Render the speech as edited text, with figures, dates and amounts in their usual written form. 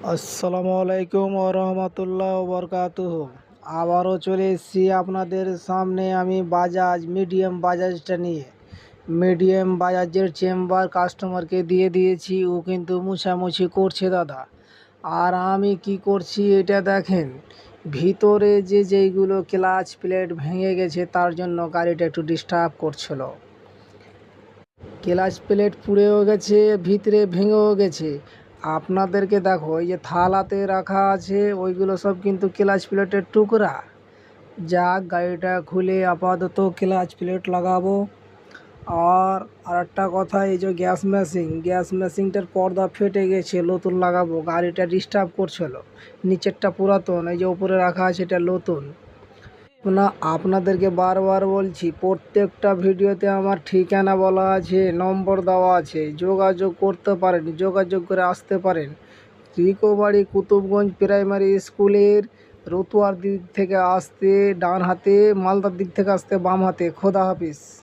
আসসালামু আলাইকুম ওরহমতুল্লাহ বরকাতুহ। আবারও চলে এসেছি আপনাদের সামনে আমি বাজাজটা নিয়ে। মিডিয়াম বাজাজের চেম্বার কাস্টমারকে দিয়ে দিয়েছি, ও কিন্তু মুছামুছি করছে দাদা। আর আমি কি করছি এটা দেখেন, ভিতরে যেইগুলো ক্লাচ প্লেট ভেঙে গেছে তার জন্য গাড়িটা একটু ডিস্টার্ব করছিল। ক্লাচ প্লেট পুড়েও গেছে, ভিতরে ভেঙেও গেছে। আপনাদেরকে দেখো, এই যে থালাতে রাখা আছে ওইগুলো সব কিন্তু ক্লাচ প্লেটের টুকরা। যাক, গাড়িটা খুলে আপাতত ক্লাচ প্লেট লাগাবো। আর আরেকটা কথা, এই যে গ্যাস মেশিনটার পর্দা ফেটে গেছে, নতুন লাগাবো। গাড়িটা ডিস্টার্ব করছিল, নিচেরটা পুরাতন, এই যে উপরে রাখা আছে এটা নতুন। আপনাদেরকে বারবার বলছি, প্রত্যেকটা ভিডিওতে আমার ঠিকানা বলা আছে, নম্বর দেওয়া আছে, যোগাযোগ করতে পারেন, যোগাযোগ করে আসতে পারেন। রিকোবাড়ি কুতুবগঞ্জ প্রাইমারি স্কুলের রতুয়ার দিক থেকে আসতে ডান হাতে, মালদার দিক থেকে আসতে বাম হাতে। খোদা হাফিজ।